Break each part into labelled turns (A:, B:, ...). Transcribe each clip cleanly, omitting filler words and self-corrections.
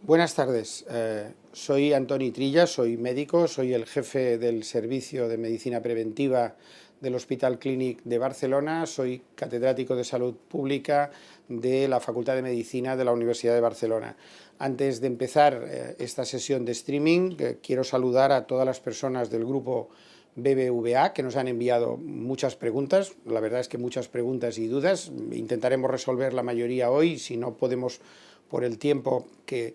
A: Buenas tardes, soy Antoni Trilla, soy médico, soy el jefe del Servicio de Medicina Preventiva del Hospital Clínic de Barcelona, soy catedrático de Salud Pública de la Facultad de Medicina de la Universidad de Barcelona. Antes de empezar esta sesión de streaming, quiero saludar a todas las personas del grupo BBVA que nos han enviado muchas preguntas, la verdad es que muchas preguntas y dudas, intentaremos resolver la mayoría hoy, si no podemos por el tiempo que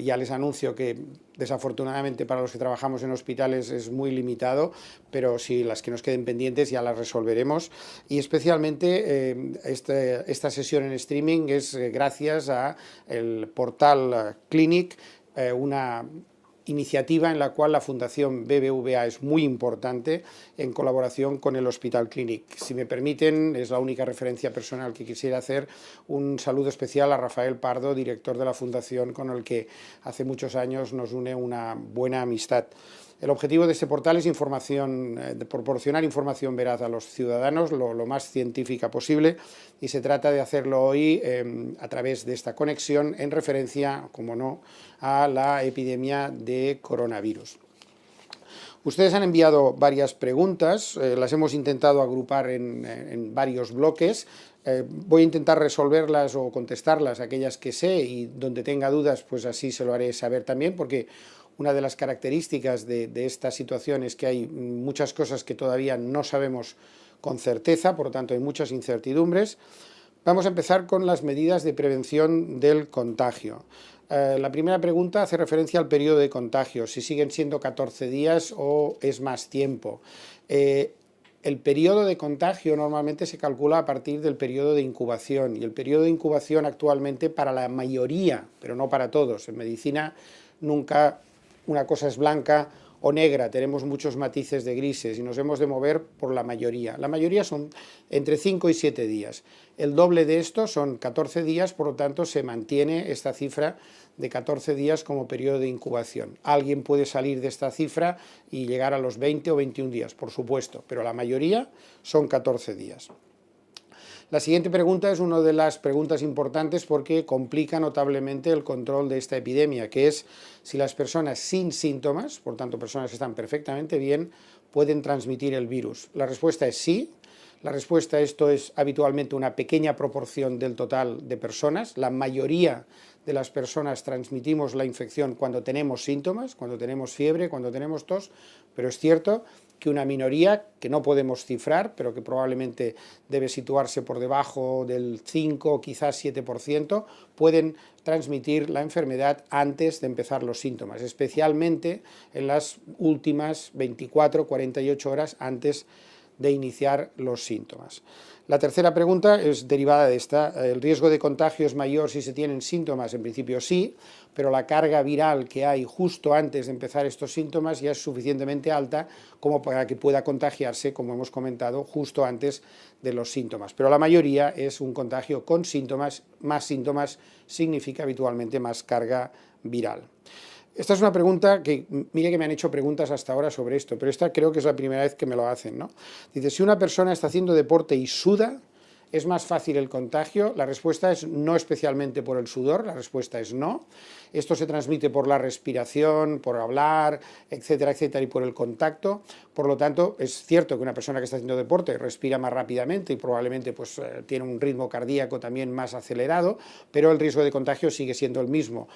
A: ya les anuncio que desafortunadamente para los que trabajamos en hospitales es muy limitado, pero si las que nos queden pendientes ya las resolveremos. Y especialmente esta sesión en streaming es gracias al portal Clinic, una iniciativa en la cual la Fundación BBVA es muy importante en colaboración con el Hospital Clínic. Si me permiten, es la única referencia personal que quisiera hacer, un saludo especial a Rafael Pardo, director de la Fundación, con el que hace muchos años nos une una buena amistad. El objetivo de este portal es proporcionar información veraz a los ciudadanos, lo más científica posible, y se trata de hacerlo hoy a través de esta conexión en referencia, como no, a la epidemia de coronavirus. Ustedes han enviado varias preguntas, las hemos intentado agrupar en varios bloques. Voy a intentar resolverlas o contestarlas, aquellas que sé, y donde tenga dudas, pues así se lo haré saber también, porque una de las características de esta situación es que hay muchas cosas que todavía no sabemos con certeza, por lo tanto hay muchas incertidumbres. Vamos a empezar con las medidas de prevención del contagio. La primera pregunta hace referencia al periodo de contagio, si siguen siendo 14 días o es más tiempo. El periodo de contagio normalmente se calcula a partir del periodo de incubación, y el periodo de incubación actualmente para la mayoría, pero no para todos, en medicina nunca una cosa es blanca o negra, tenemos muchos matices de grises y nos hemos de mover por la mayoría. La mayoría son entre 5 y 7 días. El doble de esto son 14 días, por lo tanto se mantiene esta cifra de 14 días como periodo de incubación. Alguien puede salir de esta cifra y llegar a los 20 o 21 días, por supuesto, pero la mayoría son 14 días. La siguiente pregunta es una de las preguntas importantes porque complica notablemente el control de esta epidemia, que es si las personas sin síntomas, por tanto personas que están perfectamente bien, pueden transmitir el virus. La respuesta es sí. La respuesta a esto es habitualmente una pequeña proporción del total de personas. La mayoría de las personas transmitimos la infección cuando tenemos síntomas, cuando tenemos fiebre, cuando tenemos tos, pero es cierto que una minoría, que no podemos cifrar, pero que probablemente debe situarse por debajo del 5 o quizás 7%, pueden transmitir la enfermedad antes de empezar los síntomas, especialmente en las últimas 24 o 48 horas antes de iniciar los síntomas. La tercera pregunta es derivada de esta. ¿El riesgo de contagio es mayor si se tienen síntomas? En principio sí, pero la carga viral que hay justo antes de empezar estos síntomas ya es suficientemente alta como para que pueda contagiarse, como hemos comentado, justo antes de los síntomas. Pero la mayoría es un contagio con síntomas, más síntomas significa habitualmente más carga viral. Esta es una pregunta que, mire que me han hecho preguntas hasta ahora sobre esto, pero esta creo que es la primera vez que me lo hacen, ¿no? Dice, si una persona está haciendo deporte y suda, ¿es más fácil el contagio? La respuesta es no especialmente por el sudor, la respuesta es no. Esto se transmite por la respiración, por hablar, etcétera, etcétera, y por el contacto. Por lo tanto, es cierto que una persona que está haciendo deporte respira más rápidamente y probablemente pues, tiene un ritmo cardíaco también más acelerado, pero el riesgo de contagio sigue siendo el mismo.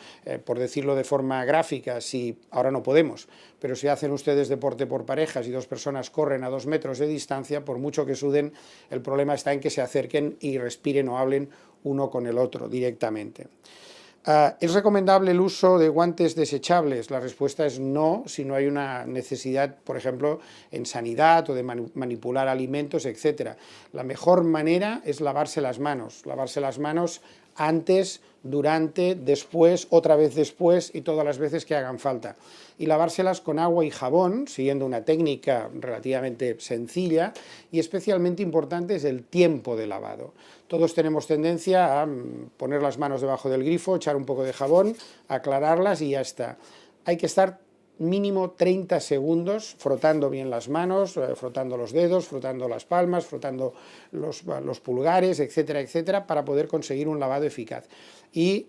A: Por decirlo de forma gráfica, si ahora no podemos, pero si hacen ustedes deporte por parejas y dos personas corren a 2 metros de distancia, por mucho que suden, el problema está en que se acerquen y respiren o hablen uno con el otro directamente. ¿Es recomendable el uso de guantes desechables? La respuesta es no, si no hay una necesidad, por ejemplo, en sanidad o de manipular alimentos, etc. La mejor manera es lavarse las manos antes, durante, después, otra vez después y todas las veces que hagan falta. Y lavárselas con agua y jabón, siguiendo una técnica relativamente sencilla, y especialmente importante es el tiempo de lavado. Todos tenemos tendencia a poner las manos debajo del grifo, echar un poco de jabón, aclararlas y ya está. Hay que estar mínimo 30 segundos frotando bien las manos, frotando los dedos, frotando las palmas, frotando los pulgares, etcétera, etcétera, para poder conseguir un lavado eficaz. Y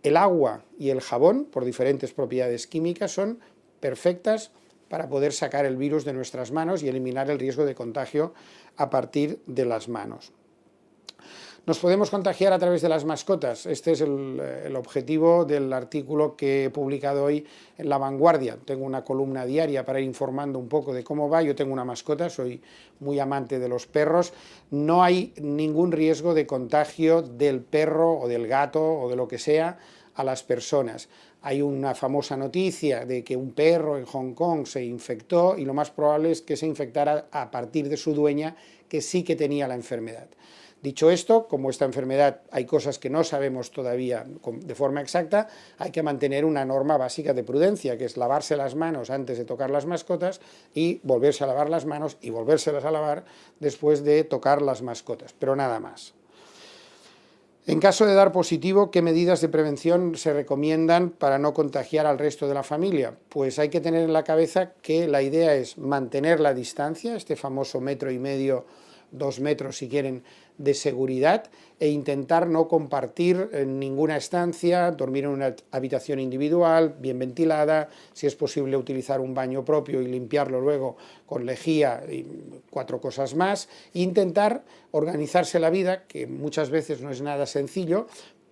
A: el agua y el jabón, por diferentes propiedades químicas, son perfectas para poder sacar el virus de nuestras manos y eliminar el riesgo de contagio a partir de las manos. Nos podemos contagiar a través de las mascotas. Este es el objetivo del artículo que he publicado hoy en La Vanguardia. Tengo una columna diaria para ir informando un poco de cómo va. Yo tengo una mascota, soy muy amante de los perros. No hay ningún riesgo de contagio del perro o del gato o de lo que sea a las personas. Hay una famosa noticia de que un perro en Hong Kong se infectó y lo más probable es que se infectara a partir de su dueña, que sí que tenía la enfermedad. Dicho esto, como esta enfermedad hay cosas que no sabemos todavía de forma exacta, hay que mantener una norma básica de prudencia, que es lavarse las manos antes de tocar las mascotas y volverse a lavar las manos y volvérselas a lavar después de tocar las mascotas, pero nada más. En caso de dar positivo, ¿qué medidas de prevención se recomiendan para no contagiar al resto de la familia? Pues hay que tener en la cabeza que la idea es mantener la distancia, este famoso 1,5 metros, 2 metros si quieren, de seguridad, e intentar no compartir en ninguna estancia, dormir en una habitación individual, bien ventilada, si es posible utilizar un baño propio y limpiarlo luego con lejía y 4 cosas más, e intentar organizarse la vida, que muchas veces no es nada sencillo,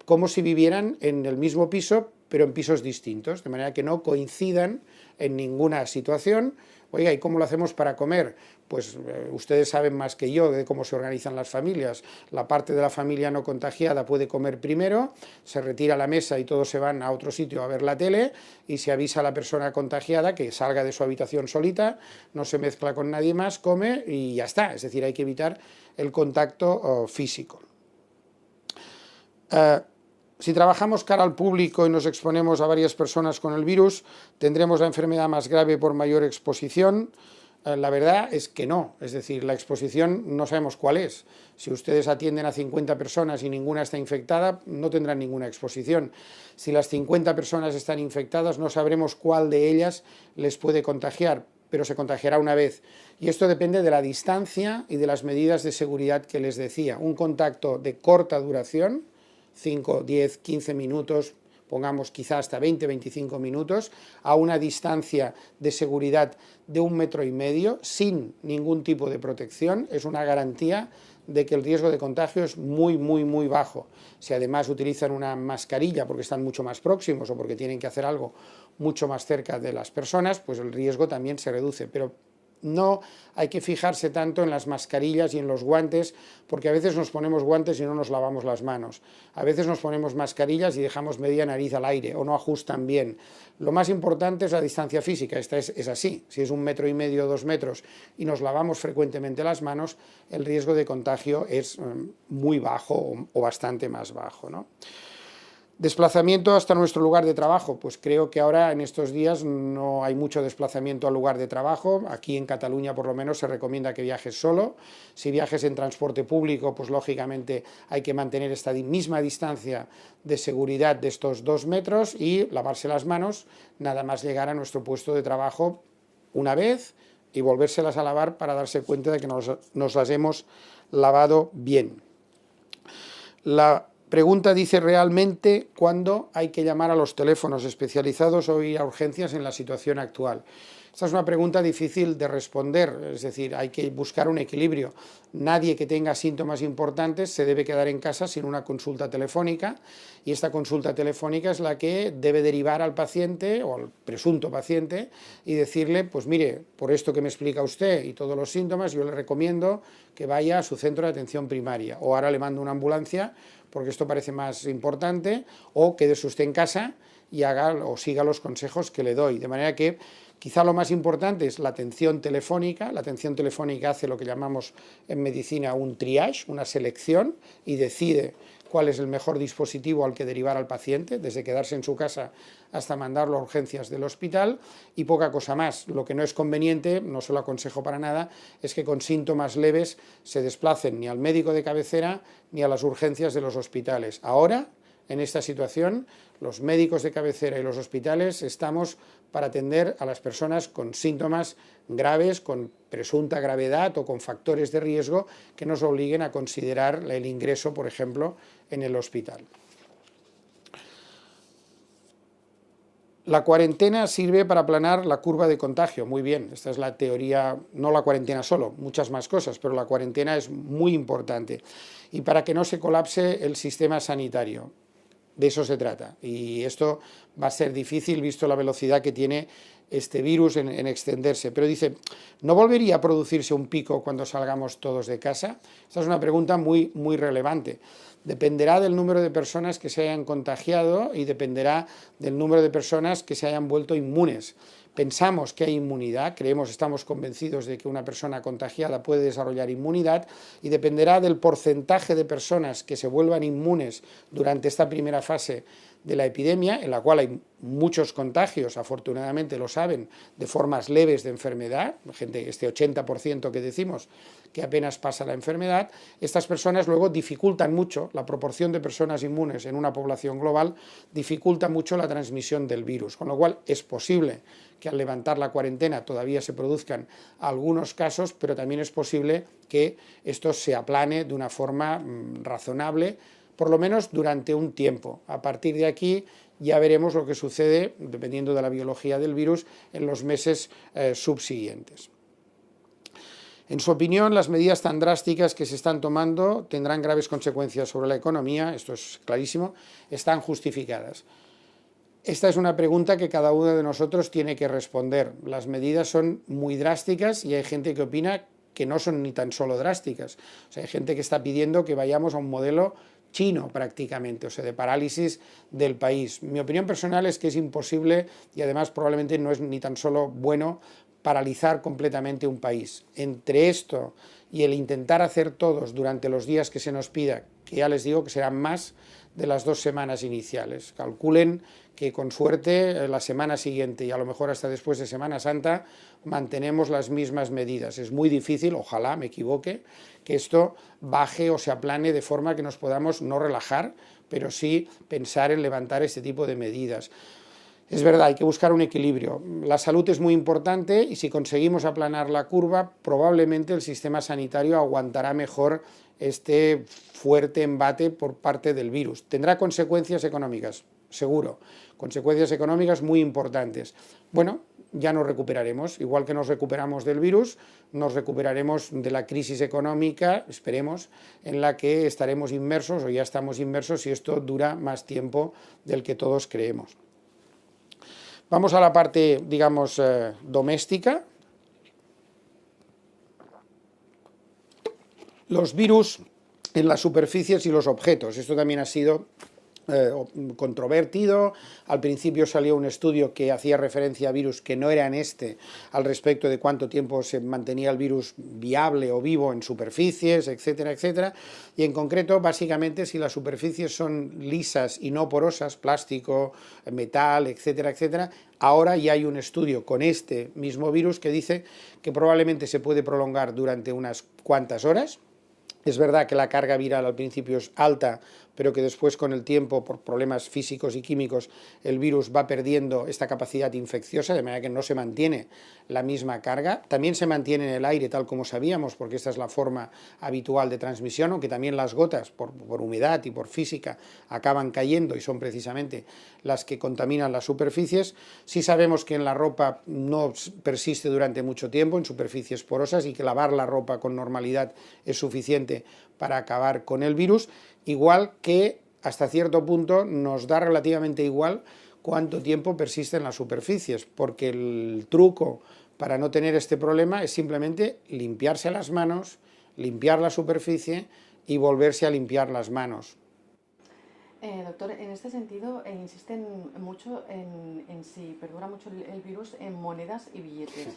A: como si vivieran en el mismo piso, pero en pisos distintos, de manera que no coincidan en ninguna situación. Oiga, ¿y cómo lo hacemos para comer? Pues ustedes saben más que yo de cómo se organizan las familias. La parte de la familia no contagiada puede comer primero, se retira a la mesa y todos se van a otro sitio a ver la tele y se avisa a la persona contagiada que salga de su habitación solita, no se mezcla con nadie más, come y ya está. Es decir, hay que evitar el contacto físico. Si trabajamos cara al público y nos exponemos a varias personas con el virus, ¿tendremos la enfermedad más grave por mayor exposición? La verdad es que no, es decir, la exposición no sabemos cuál es. Si ustedes atienden a 50 personas y ninguna está infectada, no tendrán ninguna exposición. Si las 50 personas están infectadas, no sabremos cuál de ellas les puede contagiar, pero se contagiará una vez. Y esto depende de la distancia y de las medidas de seguridad que les decía. Un contacto de corta duración, 5, 10, 15 minutos, pongamos quizá hasta 20, 25 minutos, a una distancia de seguridad de 1,5 metros, sin ningún tipo de protección, es una garantía de que el riesgo de contagio es muy, muy, muy bajo. Si además utilizan una mascarilla porque están mucho más próximos o porque tienen que hacer algo mucho más cerca de las personas, pues el riesgo también se reduce, pero no hay que fijarse tanto en las mascarillas y en los guantes, porque a veces nos ponemos guantes y no nos lavamos las manos. A veces nos ponemos mascarillas y dejamos media nariz al aire o no ajustan bien. Lo más importante es la distancia física, esta es así. Si es 1,5 metros, 2 metros y nos lavamos frecuentemente las manos, el riesgo de contagio es muy bajo o bastante más bajo, ¿no? Desplazamiento hasta nuestro lugar de trabajo, pues creo que ahora en estos días no hay mucho desplazamiento al lugar de trabajo. Aquí en Cataluña por lo menos se recomienda que viajes solo. Si viajes en transporte público, pues lógicamente hay que mantener esta misma distancia de seguridad de estos 2 metros y lavarse las manos nada más llegar a nuestro puesto de trabajo una vez y volvérselas a lavar para darse cuenta de que nos las hemos lavado bien. La pregunta dice realmente cuándo hay que llamar a los teléfonos especializados o ir a urgencias en la situación actual. Esta es una pregunta difícil de responder, es decir, hay que buscar un equilibrio. Nadie que tenga síntomas importantes se debe quedar en casa sin una consulta telefónica y esta consulta telefónica es la que debe derivar al paciente o al presunto paciente y decirle, pues mire, por esto que me explica usted y todos los síntomas, yo le recomiendo que vaya a su centro de atención primaria o ahora le mando una ambulancia porque esto parece más importante, o quédese usted en casa y haga o siga los consejos que le doy. De manera que quizá lo más importante es la atención telefónica. La atención telefónica hace lo que llamamos en medicina un triage, una selección, y decide cuál es el mejor dispositivo al que derivar al paciente, desde quedarse en su casa hasta mandarlo a urgencias del hospital, y poca cosa más. Lo que no es conveniente, no se lo aconsejo para nada, es que con síntomas leves se desplacen ni al médico de cabecera ni a las urgencias de los hospitales. Ahora, en esta situación, los médicos de cabecera y los hospitales estamos para atender a las personas con síntomas graves, con presunta gravedad o con factores de riesgo que nos obliguen a considerar el ingreso, por ejemplo, en el hospital. La cuarentena sirve para aplanar la curva de contagio, muy bien, esta es la teoría, no la cuarentena solo, muchas más cosas, pero la cuarentena es muy importante. Y para que no se colapse el sistema sanitario, de eso se trata. Y esto va a ser difícil visto la velocidad que tiene este virus en extenderse. Pero dice, ¿no volvería a producirse un pico cuando salgamos todos de casa? Esta es una pregunta muy relevante. Dependerá del número de personas que se hayan contagiado y dependerá del número de personas que se hayan vuelto inmunes. Pensamos que hay inmunidad, estamos convencidos de que una persona contagiada puede desarrollar inmunidad y dependerá del porcentaje de personas que se vuelvan inmunes durante esta primera fase de la epidemia, en la cual hay muchos contagios, afortunadamente lo saben, de formas leves de enfermedad, gente, este 80% que decimos que apenas pasa la enfermedad. Estas personas luego dificultan mucho, la proporción de personas inmunes en una población global dificulta mucho la transmisión del virus, con lo cual es posible que al levantar la cuarentena todavía se produzcan algunos casos, pero también es posible que esto se aplane de una forma razonable, por lo menos durante un tiempo. A partir de aquí ya veremos lo que sucede, dependiendo de la biología del virus, en los meses subsiguientes. En su opinión, las medidas tan drásticas que se están tomando tendrán graves consecuencias sobre la economía, esto es clarísimo, están justificadas. Esta es una pregunta que cada uno de nosotros tiene que responder. Las medidas son muy drásticas y hay gente que opina que no son ni tan solo drásticas. O sea, hay gente que está pidiendo que vayamos a un modelo chino prácticamente, o sea, de parálisis del país. Mi opinión personal es que es imposible y además probablemente no es ni tan solo bueno paralizar completamente un país. Entre esto y el intentar hacer todos durante los días que se nos pida, que ya les digo que serán más de las 2 semanas iniciales. Calculen que con suerte la semana siguiente y a lo mejor hasta después de Semana Santa mantenemos las mismas medidas. Es muy difícil, ojalá me equivoque, que esto baje o se aplane de forma que nos podamos no relajar, pero sí pensar en levantar este tipo de medidas. Es verdad, hay que buscar un equilibrio. La salud es muy importante y si conseguimos aplanar la curva, probablemente el sistema sanitario aguantará mejor este fuerte embate por parte del virus. Tendrá consecuencias económicas, seguro, consecuencias económicas muy importantes. Bueno, ya nos recuperaremos, igual que nos recuperamos del virus, nos recuperaremos de la crisis económica, esperemos, en la que estaremos inmersos o ya estamos inmersos si esto dura más tiempo del que todos creemos. Vamos a la parte, digamos, doméstica. Los virus en las superficies y los objetos. Esto también ha sido controvertido. Al principio salió un estudio que hacía referencia a virus que no eran al respecto de cuánto tiempo se mantenía el virus viable o vivo en superficies, etcétera, etcétera. Y en concreto, básicamente, si las superficies son lisas y no porosas, plástico, metal, etcétera, etcétera, ahora ya hay un estudio con este mismo virus que dice que probablemente se puede prolongar durante unas cuantas horas. Es verdad que la carga viral al principio es alta, pero que después con el tiempo, por problemas físicos y químicos, el virus va perdiendo esta capacidad infecciosa, de manera que no se mantiene la misma carga. También se mantiene en el aire, tal como sabíamos, porque esta es la forma habitual de transmisión, aunque también las gotas, por humedad y por física, acaban cayendo y son precisamente las que contaminan las superficies. Sí sabemos que en la ropa no persiste durante mucho tiempo, en superficies porosas, y que lavar la ropa con normalidad es suficiente para acabar con el virus, igual que hasta cierto punto nos da relativamente igual cuánto tiempo persiste en las superficies, porque el truco para no tener este problema es simplemente limpiarse las manos, limpiar la superficie y volverse a limpiar las manos.
B: Doctor, en este sentido insisten mucho en si perdura mucho el virus en monedas y billetes.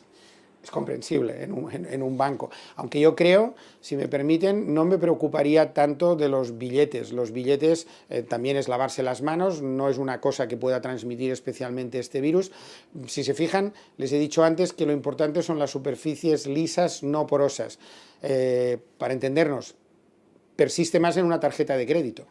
A: Es comprensible en un banco, aunque yo creo, si me permiten, no me preocuparía tanto de los billetes. Los billetes también es lavarse las manos, no es una cosa que pueda transmitir especialmente este virus. Si se fijan, les he dicho antes que lo importante son las superficies lisas, no porosas. Para entendernos, persiste más en una tarjeta de crédito.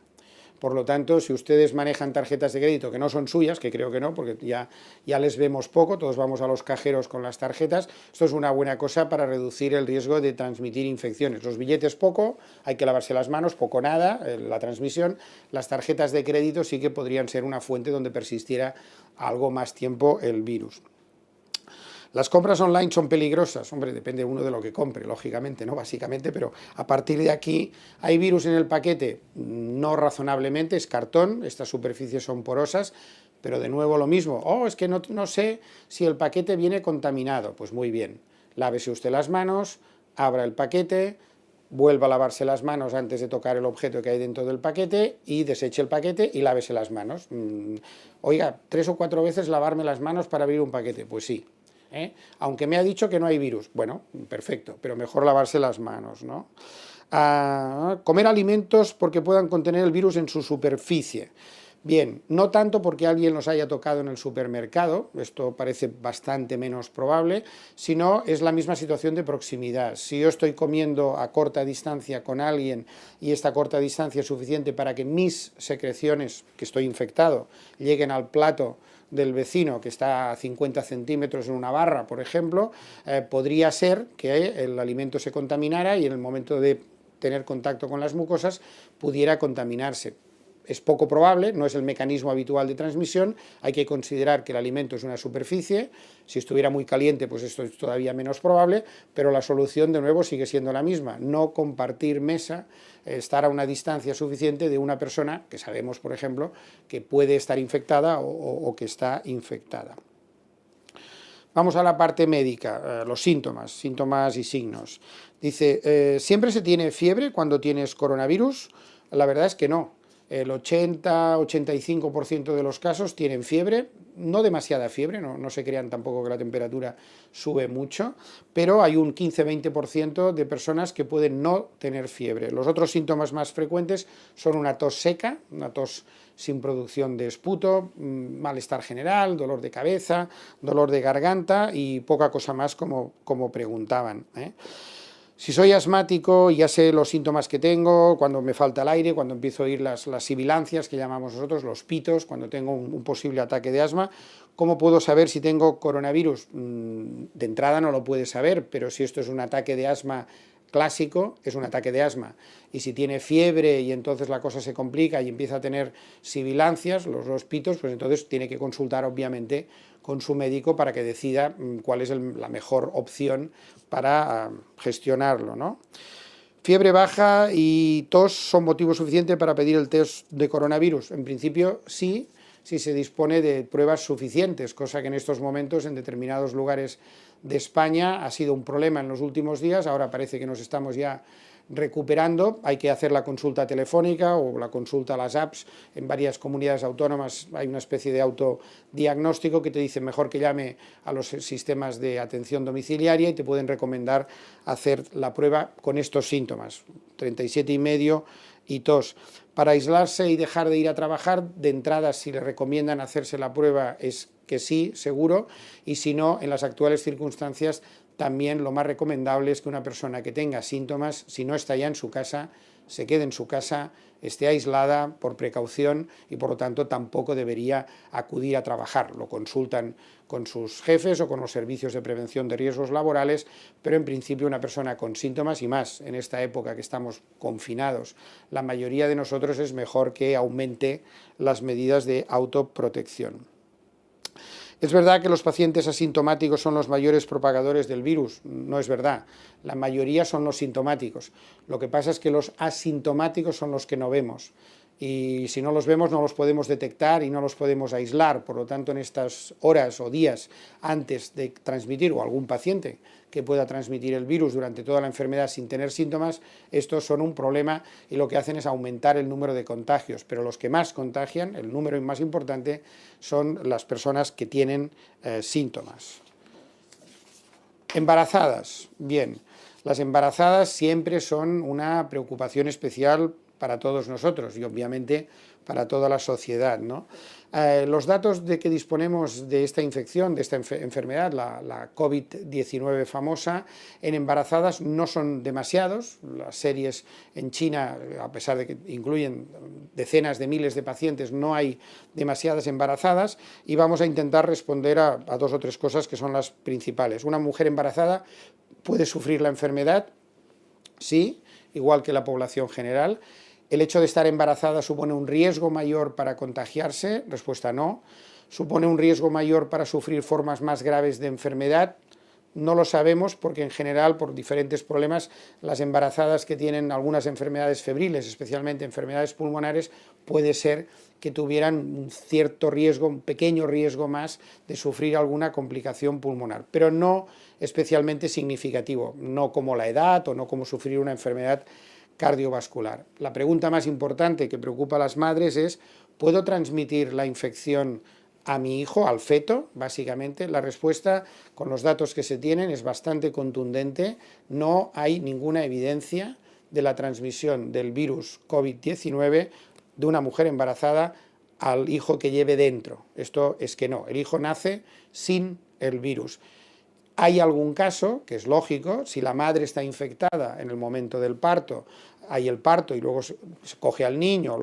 A: Por lo tanto, si ustedes manejan tarjetas de crédito que no son suyas, que creo que no, porque ya les vemos poco, todos vamos a los cajeros con las tarjetas, esto es una buena cosa para reducir el riesgo de transmitir infecciones. Los billetes poco, hay que lavarse las manos, poco nada, la transmisión. Las tarjetas de crédito sí que podrían ser una fuente donde persistiera algo más tiempo el virus. Las compras online son peligrosas, hombre, depende uno de lo que compre, lógicamente, ¿no? Básicamente, pero a partir de aquí, ¿hay virus en el paquete? No razonablemente, es cartón, estas superficies son porosas, pero de nuevo lo mismo, es que no sé si el paquete viene contaminado. Pues muy bien, lávese usted las manos, abra el paquete, vuelva a lavarse las manos antes de tocar el objeto que hay dentro del paquete y deseche el paquete y lávese las manos. Oiga, 3 o 4 veces lavarme las manos para abrir un paquete, pues sí. Aunque me ha dicho que no hay virus, bueno, perfecto, pero mejor lavarse las manos, ¿no? Comer alimentos porque puedan contener el virus en su superficie. Bien, no tanto porque alguien los haya tocado en el supermercado, esto parece bastante menos probable, sino es la misma situación de proximidad. Si yo estoy comiendo a corta distancia con alguien y esta corta distancia es suficiente para que mis secreciones, que estoy infectado, lleguen al plato del vecino que está a 50 centímetros en una barra, por ejemplo, podría ser que el alimento se contaminara y en el momento de tener contacto con las mucosas pudiera contaminarse. Es poco probable, no es el mecanismo habitual de transmisión, hay que considerar que el alimento es una superficie, si estuviera muy caliente pues esto es todavía menos probable, pero la solución de nuevo sigue siendo la misma, no compartir mesa, estar a una distancia suficiente de una persona que sabemos, por ejemplo, que puede estar infectada o que está infectada. Vamos a la parte médica, los síntomas y signos. Dice, ¿siempre se tiene fiebre cuando tienes coronavirus? La verdad es que no. El 80-85% de los casos tienen fiebre, no demasiada fiebre, no se crean tampoco que la temperatura sube mucho, pero hay un 15-20% de personas que pueden no tener fiebre. Los otros síntomas más frecuentes son una tos seca, una tos sin producción de esputo, malestar general, dolor de cabeza, dolor de garganta y poca cosa más como preguntaban, Si soy asmático, ya sé los síntomas que tengo, cuando me falta el aire, cuando empiezo a oír las sibilancias, que llamamos nosotros, los pitos, cuando tengo un posible ataque de asma. ¿Cómo puedo saber si tengo coronavirus? De entrada no lo puedes saber, pero si esto es un ataque de asma clásico, es un ataque de asma. Y si tiene fiebre y entonces la cosa se complica y empieza a tener sibilancias, los pitos, pues entonces tiene que consultar obviamente con su médico para que decida cuál es la mejor opción para gestionarlo, ¿no? Fiebre baja y tos son motivo suficiente para pedir el test de coronavirus. En principio sí, si se dispone de pruebas suficientes, cosa que en estos momentos en determinados lugares de España ha sido un problema en los últimos días, ahora parece que nos estamos ya recuperando, hay que hacer la consulta telefónica o la consulta a las apps, en varias comunidades autónomas hay una especie de autodiagnóstico que te dice mejor que llame a los sistemas de atención domiciliaria y te pueden recomendar hacer la prueba con estos síntomas, 37,5 y tos. Para aislarse y dejar de ir a trabajar, de entrada si le recomiendan hacerse la prueba es que sí, seguro, y si no, en las actuales circunstancias también lo más recomendable es que una persona que tenga síntomas, si no está ya en su casa, se quede en su casa, esté aislada por precaución y por lo tanto tampoco debería acudir a trabajar. Lo consultan con sus jefes o con los servicios de prevención de riesgos laborales, pero en principio una persona con síntomas y más en esta época que estamos confinados, la mayoría de nosotros es mejor que aumente las medidas de autoprotección. Es verdad que los pacientes asintomáticos son los mayores propagadores del virus, no es verdad, la mayoría son los sintomáticos, lo que pasa es que los asintomáticos son los que no vemos y si no los vemos no los podemos detectar y no los podemos aislar, por lo tanto en estas horas o días antes de transmitir o algún paciente que pueda transmitir el virus durante toda la enfermedad sin tener síntomas, estos son un problema y lo que hacen es aumentar el número de contagios, pero los que más contagian, el número más importante, son las personas que tienen síntomas. Embarazadas, bien, las embarazadas siempre son una preocupación especial para todos nosotros y obviamente para toda la sociedad, ¿no? Los datos de que disponemos de esta infección, de esta enfermedad, la COVID-19 famosa, en embarazadas no son demasiados. Las series en China, a pesar de que incluyen decenas de miles de pacientes, no hay demasiadas embarazadas, y vamos a intentar responder a dos o tres cosas que son las principales. Una mujer embarazada puede sufrir la enfermedad, sí, igual que la población general. ¿El hecho de estar embarazada supone un riesgo mayor para contagiarse? Respuesta no. ¿Supone un riesgo mayor para sufrir formas más graves de enfermedad? No lo sabemos porque en general, por diferentes problemas, las embarazadas que tienen algunas enfermedades febriles, especialmente enfermedades pulmonares, puede ser que tuvieran un cierto riesgo, un pequeño riesgo más de sufrir alguna complicación pulmonar, pero no especialmente significativo, no como la edad o no como sufrir una enfermedad cardiovascular. La pregunta más importante que preocupa a las madres es: ¿puedo transmitir la infección a mi hijo, al feto? Básicamente, la respuesta, con los datos que se tienen, es bastante contundente. No hay ninguna evidencia de la transmisión del virus COVID-19 de una mujer embarazada al hijo que lleve dentro. Esto es que no, el hijo nace sin el virus. Hay algún caso, que es lógico, si la madre está infectada en el momento del parto, hay el parto y luego se coge al niño,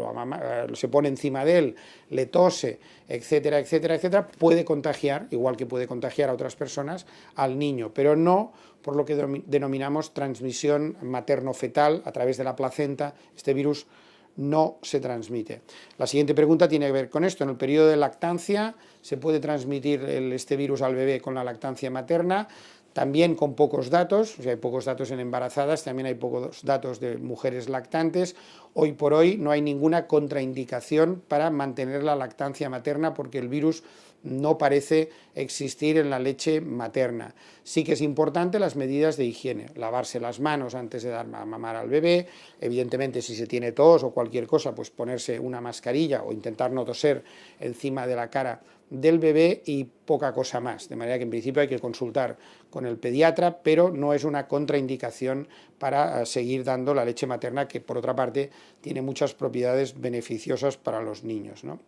A: se pone encima de él, le tose, etcétera, etcétera, etcétera, puede contagiar, igual que puede contagiar a otras personas, al niño, pero no por lo que denominamos transmisión materno-fetal a través de la placenta. Este virus no se transmite. La siguiente pregunta tiene que ver con esto. En el periodo de lactancia, ¿se puede transmitir este virus al bebé con la lactancia materna? También con pocos datos, o sea, hay pocos datos en embarazadas, también hay pocos datos de mujeres lactantes. Hoy por hoy no hay ninguna contraindicación para mantener la lactancia materna porque el virus no parece existir en la leche materna. Sí que es importante las medidas de higiene, lavarse las manos antes de dar a mamar al bebé, evidentemente si se tiene tos o cualquier cosa, pues ponerse una mascarilla o intentar no toser encima de la cara del bebé y poca cosa más, de manera que en principio hay que consultar con el pediatra, pero no es una contraindicación para seguir dando la leche materna, que por otra parte tiene muchas propiedades beneficiosas para los niños, ¿no?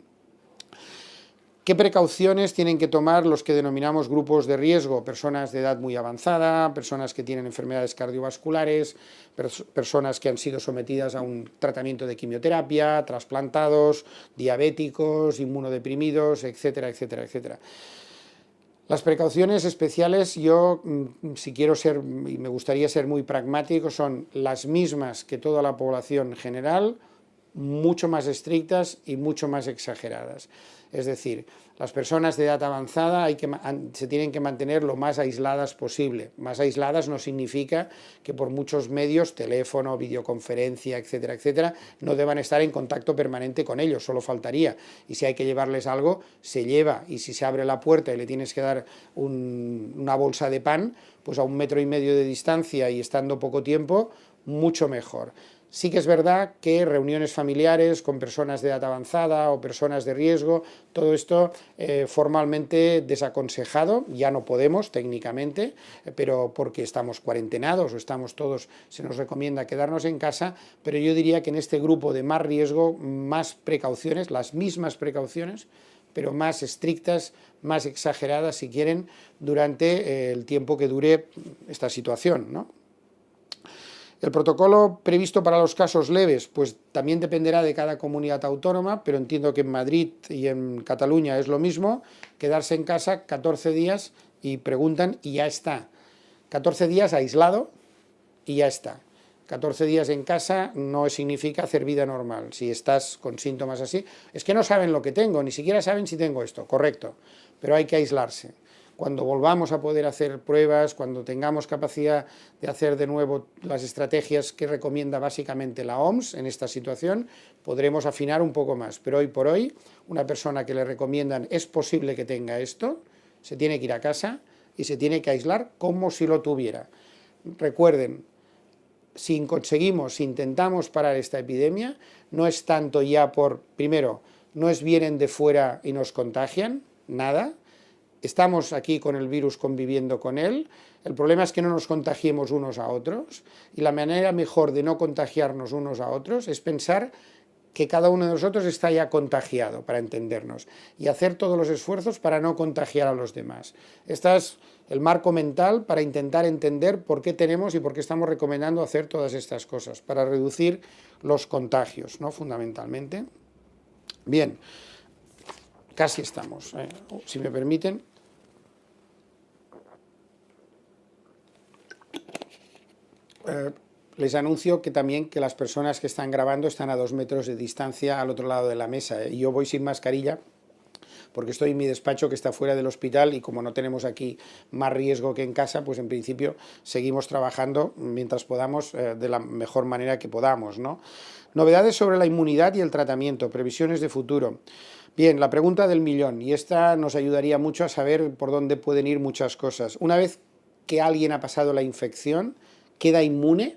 A: ¿Qué precauciones tienen que tomar los que denominamos grupos de riesgo? Personas de edad muy avanzada, personas que tienen enfermedades cardiovasculares, personas que han sido sometidas a un tratamiento de quimioterapia, trasplantados, diabéticos, inmunodeprimidos, etcétera, etcétera, etcétera. Las precauciones especiales, yo, si quiero ser, y me gustaría ser muy pragmático, son las mismas que toda la población general, mucho más estrictas y mucho más exageradas. Es decir, las personas de edad avanzada se tienen que mantener lo más aisladas posible. Más aisladas no significa que por muchos medios, teléfono, videoconferencia, etcétera, etcétera, no deban estar en contacto permanente con ellos, solo faltaría. Y si hay que llevarles algo, se lleva. Y si se abre la puerta y le tienes que dar una bolsa de pan, pues a 1,5 metros de distancia y estando poco tiempo, mucho mejor. Sí que es verdad que reuniones familiares con personas de edad avanzada o personas de riesgo, todo esto formalmente desaconsejado, ya no podemos técnicamente, pero porque estamos cuarentenados o estamos todos, se nos recomienda quedarnos en casa, pero yo diría que en este grupo de más riesgo, más precauciones, las mismas precauciones, pero más estrictas, más exageradas si quieren, durante el tiempo que dure esta situación, ¿no? El protocolo previsto para los casos leves, pues también dependerá de cada comunidad autónoma, pero entiendo que en Madrid y en Cataluña es lo mismo, quedarse en casa 14 días y preguntan y ya está. 14 días aislado y ya está. 14 días en casa no significa hacer vida normal. Si estás con síntomas así, es que no saben lo que tengo, ni siquiera saben si tengo esto, correcto, pero hay que aislarse. Cuando volvamos a poder hacer pruebas, cuando tengamos capacidad de hacer de nuevo las estrategias que recomienda básicamente la OMS en esta situación, podremos afinar un poco más. Pero hoy por hoy, una persona que le recomiendan es posible que tenga esto, se tiene que ir a casa y se tiene que aislar como si lo tuviera. Recuerden, si intentamos parar esta epidemia, no es tanto ya primero, no es vienen de fuera y nos contagian, nada. Estamos aquí con el virus conviviendo con él, el problema es que no nos contagiemos unos a otros y la manera mejor de no contagiarnos unos a otros es pensar que cada uno de nosotros está ya contagiado, para entendernos, y hacer todos los esfuerzos para no contagiar a los demás. Este es el marco mental para intentar entender por qué tenemos y por qué estamos recomendando hacer todas estas cosas, para reducir los contagios, ¿no? Fundamentalmente. Bien, casi estamos, si me permiten. Les anuncio que también que las personas que están grabando están a 2 metros de distancia al otro lado de la mesa. Y yo voy sin mascarilla porque estoy en mi despacho que está fuera del hospital y como no tenemos aquí más riesgo que en casa, pues en principio seguimos trabajando mientras podamos de la mejor manera que podamos, ¿no? Novedades sobre la inmunidad y el tratamiento, previsiones de futuro. Bien, la pregunta del millón, y esta nos ayudaría mucho a saber por dónde pueden ir muchas cosas. Una vez que alguien ha pasado la infección, ¿queda inmune?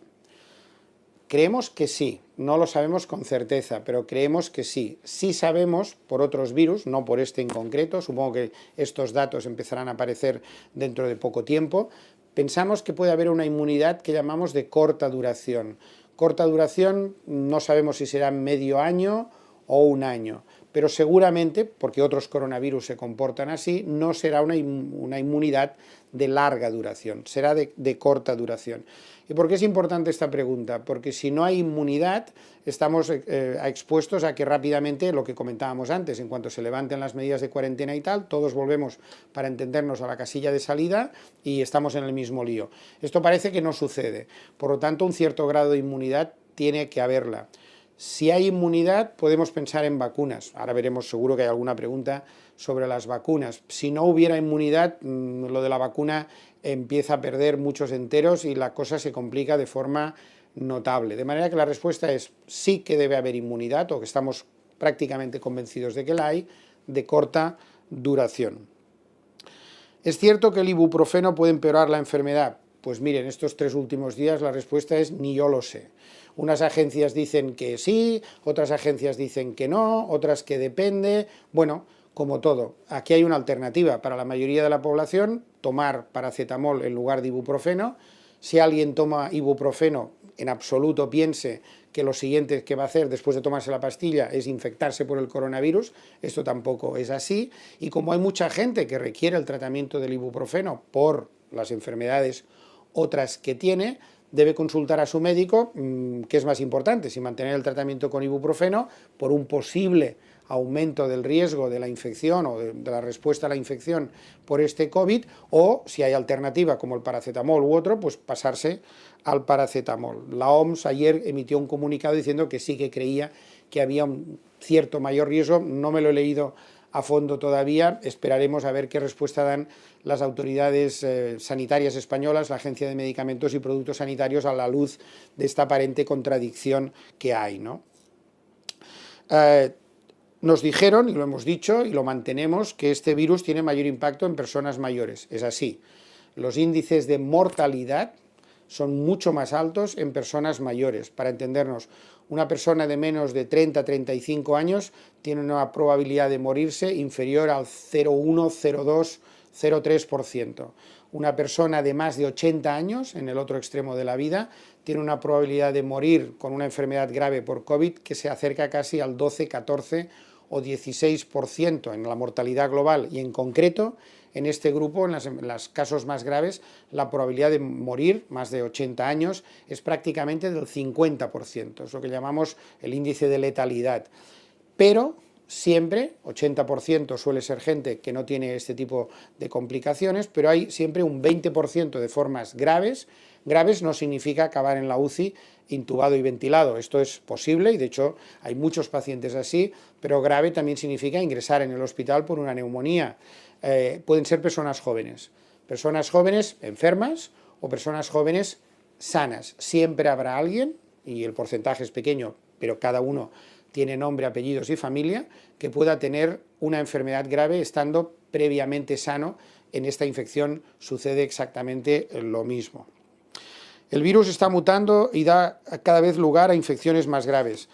A: Creemos que sí, no lo sabemos con certeza, pero creemos que sí. Sí sabemos por otros virus, no por este en concreto, supongo que estos datos empezarán a aparecer dentro de poco tiempo. Pensamos que puede haber una inmunidad que llamamos de corta duración. Corta duración no sabemos si será medio año o un año, pero seguramente, porque otros coronavirus se comportan así, no será una inmunidad de larga duración, será de corta duración. ¿Y por qué es importante esta pregunta? Porque si no hay inmunidad, estamos expuestos a que rápidamente, lo que comentábamos antes, en cuanto se levanten las medidas de cuarentena y tal, todos volvemos, para entendernos, a la casilla de salida y estamos en el mismo lío. Esto parece que no sucede, por lo tanto un cierto grado de inmunidad tiene que haberla. Si hay inmunidad, podemos pensar en vacunas. Ahora veremos, seguro que hay alguna pregunta sobre las vacunas. Si no hubiera inmunidad, lo de la vacuna empieza a perder muchos enteros y la cosa se complica de forma notable. De manera que la respuesta es sí que debe haber inmunidad, o que estamos prácticamente convencidos de que la hay, de corta duración. ¿Es cierto que el ibuprofeno puede empeorar la enfermedad? Pues miren, estos 3 últimos días la respuesta es ni yo lo sé. Unas agencias dicen que sí, otras agencias dicen que no, otras que depende. Bueno, como todo, aquí hay una alternativa para la mayoría de la población, tomar paracetamol en lugar de ibuprofeno. Si alguien toma ibuprofeno, en absoluto piense que lo siguiente que va a hacer después de tomarse la pastilla es infectarse por el coronavirus. Esto tampoco es así. Y como hay mucha gente que requiere el tratamiento del ibuprofeno por las enfermedades otras que tiene, debe consultar a su médico qué es más importante, si mantener el tratamiento con ibuprofeno por un posible aumento del riesgo de la infección o de la respuesta a la infección por este COVID, o si hay alternativa como el paracetamol u otro, pues pasarse al paracetamol. La OMS ayer emitió un comunicado diciendo que sí que creía que había un cierto mayor riesgo, no me lo he leído a fondo todavía, esperaremos a ver qué respuesta dan las autoridades sanitarias españolas, la Agencia de Medicamentos y Productos Sanitarios, a la luz de esta aparente contradicción que hay, ¿no? Nos dijeron, y lo hemos dicho, y lo mantenemos, que este virus tiene mayor impacto en personas mayores. Es así. Los índices de mortalidad son mucho más altos en personas mayores. Para entendernos, una persona de menos de 30-35 años tiene una probabilidad de morirse inferior al 0,1, 0,2, 0,3%. Una persona de más de 80 años, en el otro extremo de la vida, tiene una probabilidad de morir con una enfermedad grave por COVID que se acerca casi al 12, 14 o 16% en la mortalidad global, y en concreto en este grupo, en los casos más graves, la probabilidad de morir, más de 80 años, es prácticamente del 50%, es lo que llamamos el índice de letalidad. Pero siempre, 80% suele ser gente que no tiene este tipo de complicaciones, pero hay siempre un 20% de formas graves. Graves no significa acabar en la UCI intubado y ventilado, esto es posible y de hecho hay muchos pacientes así, pero grave también significa ingresar en el hospital por una neumonía. Pueden ser personas jóvenes enfermas o personas jóvenes sanas. Siempre habrá alguien, y el porcentaje es pequeño, pero cada uno tiene nombre, apellidos y familia, que pueda tener una enfermedad grave estando previamente sano. En esta infección sucede exactamente lo mismo. El virus está mutando y da cada vez lugar a infecciones más graves.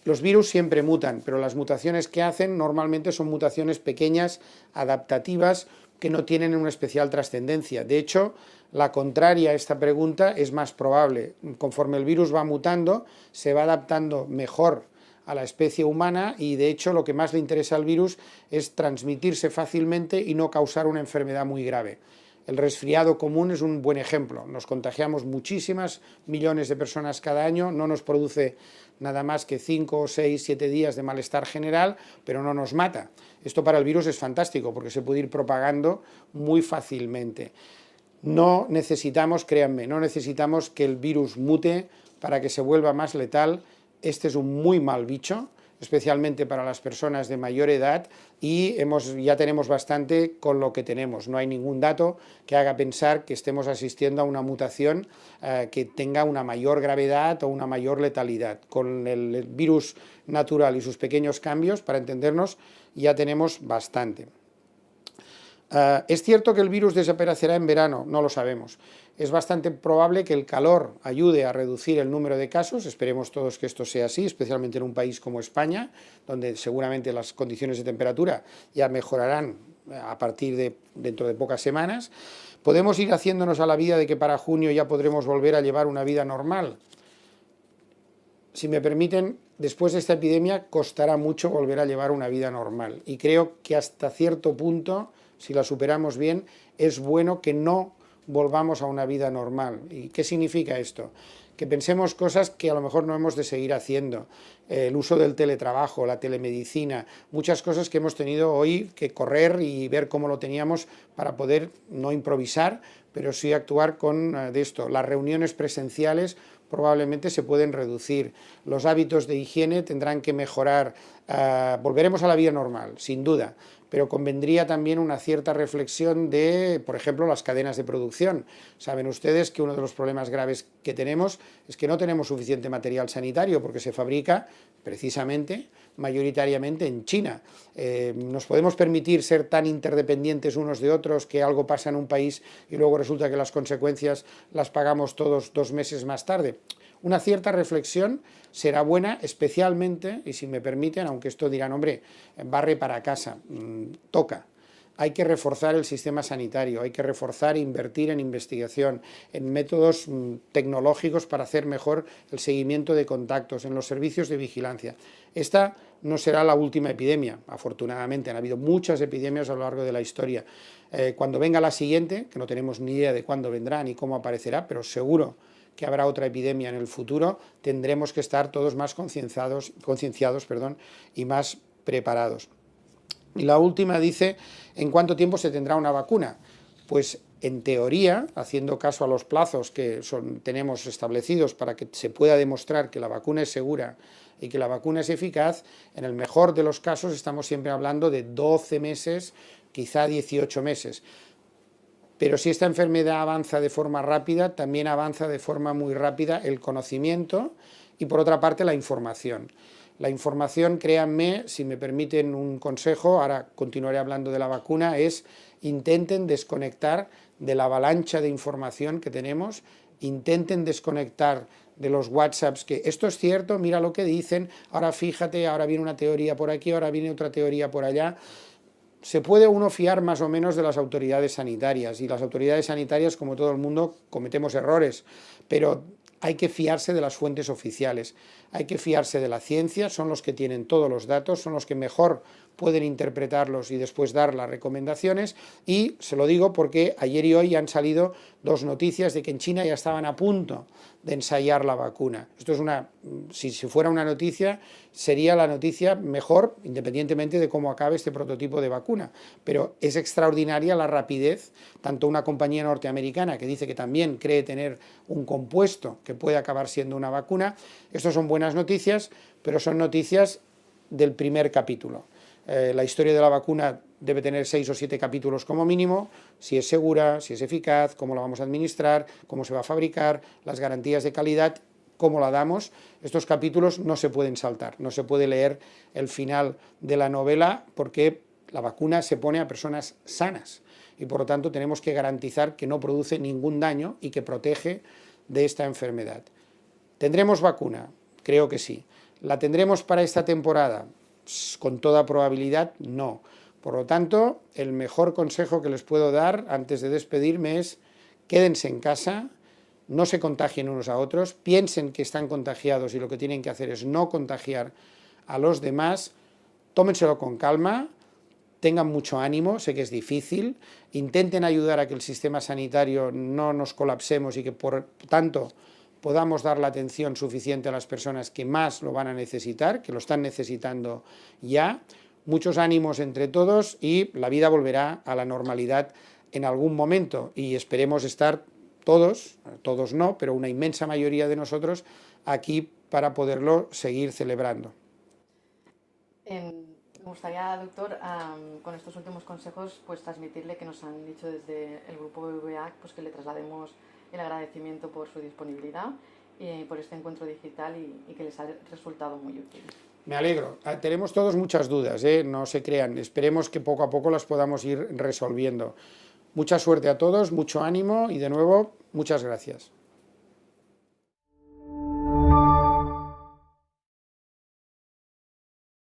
A: Los virus siempre mutan, pero las mutaciones que hacen normalmente son mutaciones pequeñas, adaptativas, que no tienen una especial trascendencia. De hecho, la contraria a esta pregunta es más probable. Conforme el virus va mutando, se va adaptando mejor a la especie humana y de hecho lo que más le interesa al virus es transmitirse fácilmente y no causar una enfermedad muy grave. El resfriado común es un buen ejemplo. Nos contagiamos muchísimas millones de personas cada año, no nos produce nada más que 5, 6, 7 días de malestar general, pero no nos mata. Esto para el virus es fantástico porque se puede ir propagando muy fácilmente. No necesitamos, créanme, no necesitamos que el virus mute para que se vuelva más letal. Este es un muy mal bicho, especialmente para las personas de mayor edad, y ya tenemos bastante con lo que tenemos. No hay ningún dato que haga pensar que estemos asistiendo a una mutación que tenga una mayor gravedad o una mayor letalidad. Con el virus natural y sus pequeños cambios, para entendernos, ya tenemos bastante. ¿Es cierto que el virus desaparecerá en verano? No lo sabemos. Es bastante probable que el calor ayude a reducir el número de casos, esperemos todos que esto sea así, especialmente en un país como España, donde seguramente las condiciones de temperatura ya mejorarán a partir de dentro de pocas semanas. ¿Podemos ir haciéndonos a la vida de que para junio ya podremos volver a llevar una vida normal? Si me permiten, después de esta epidemia costará mucho volver a llevar una vida normal y creo que hasta cierto punto, si la superamos bien, es bueno que no volvamos a una vida normal. ¿Y qué significa esto? Que pensemos cosas que a lo mejor no hemos de seguir haciendo, el uso del teletrabajo, la telemedicina, muchas cosas que hemos tenido hoy que correr y ver cómo lo teníamos para poder no improvisar, pero sí actuar con de esto. Las reuniones presenciales probablemente se pueden reducir, los hábitos de higiene tendrán que mejorar, volveremos a la vida normal, sin duda, pero convendría también una cierta reflexión de, por ejemplo, las cadenas de producción. Saben ustedes que uno de los problemas graves que tenemos es que no tenemos suficiente material sanitario porque se fabrica precisamente, mayoritariamente en China. ¿Nos podemos permitir ser tan interdependientes unos de otros que algo pasa en un país y luego resulta que las consecuencias las pagamos todos 2 meses más tarde? Una cierta reflexión será buena, especialmente, y si me permiten, aunque esto dirán, hombre, barre para casa, toca. Hay que reforzar el sistema sanitario, hay que reforzar e invertir en investigación, en métodos tecnológicos para hacer mejor el seguimiento de contactos, en los servicios de vigilancia. Esta no será la última epidemia, afortunadamente, han habido muchas epidemias a lo largo de la historia. Cuando venga la siguiente, que no tenemos ni idea de cuándo vendrá ni cómo aparecerá, pero seguro que habrá otra epidemia en el futuro, tendremos que estar todos más concienciados, y más preparados. Y la última dice, ¿en cuánto tiempo se tendrá una vacuna? Pues en teoría, haciendo caso a los plazos que tenemos establecidos para que se pueda demostrar que la vacuna es segura y que la vacuna es eficaz, en el mejor de los casos estamos siempre hablando de 12 meses, quizá 18 meses. Pero si esta enfermedad avanza de forma rápida, también avanza de forma muy rápida el conocimiento y, por otra parte, la información. La información, créanme, si me permiten un consejo, ahora continuaré hablando de la vacuna, es intenten desconectar de la avalancha de información que tenemos, intenten desconectar de los WhatsApps, que esto es cierto, mira lo que dicen, ahora fíjate, ahora viene una teoría por aquí, ahora viene otra teoría por allá. Se puede uno fiar más o menos de las autoridades sanitarias, y las autoridades sanitarias, como todo el mundo, cometemos errores, pero hay que fiarse de las fuentes oficiales, hay que fiarse de la ciencia, son los que tienen todos los datos, son los que mejor pueden interpretarlos y después dar las recomendaciones, y se lo digo porque ayer y hoy han salido 2 noticias de que en China ya estaban a punto de ensayar la vacuna. Esto es si fuera una noticia, sería la noticia mejor, independientemente de cómo acabe este prototipo de vacuna, pero es extraordinaria la rapidez, tanto una compañía norteamericana que dice que también cree tener un compuesto que puede acabar siendo una vacuna. Estas son buenas noticias, pero son noticias del primer capítulo. La historia de la vacuna debe tener 6 o 7 capítulos como mínimo, si es segura, si es eficaz, cómo la vamos a administrar, cómo se va a fabricar, las garantías de calidad, cómo la damos. Estos capítulos no se pueden saltar, no se puede leer el final de la novela porque la vacuna se pone a personas sanas y por lo tanto tenemos que garantizar que no produce ningún daño y que protege de esta enfermedad. ¿Tendremos vacuna? Creo que sí. ¿La tendremos para esta temporada? Con toda probabilidad, no. Por lo tanto, el mejor consejo que les puedo dar antes de despedirme es quédense en casa, no se contagien unos a otros, piensen que están contagiados y lo que tienen que hacer es no contagiar a los demás, tómenselo con calma, tengan mucho ánimo, sé que es difícil, intenten ayudar a que el sistema sanitario no nos colapsemos y que por tanto podamos dar la atención suficiente a las personas que más lo van a necesitar, que lo están necesitando ya. Muchos ánimos entre todos y la vida volverá a la normalidad en algún momento y esperemos estar todos no, pero una inmensa mayoría de nosotros aquí para poderlo seguir celebrando.
B: Me gustaría, doctor, con estos últimos consejos, pues transmitirle que nos han dicho desde el grupo BBVA, pues que le traslademos el agradecimiento por su disponibilidad y por este encuentro digital y que les ha resultado muy útil.
A: Me alegro. Tenemos todos muchas dudas, no se crean. Esperemos que poco a poco las podamos ir resolviendo. Mucha suerte a todos, mucho ánimo y de nuevo, muchas gracias.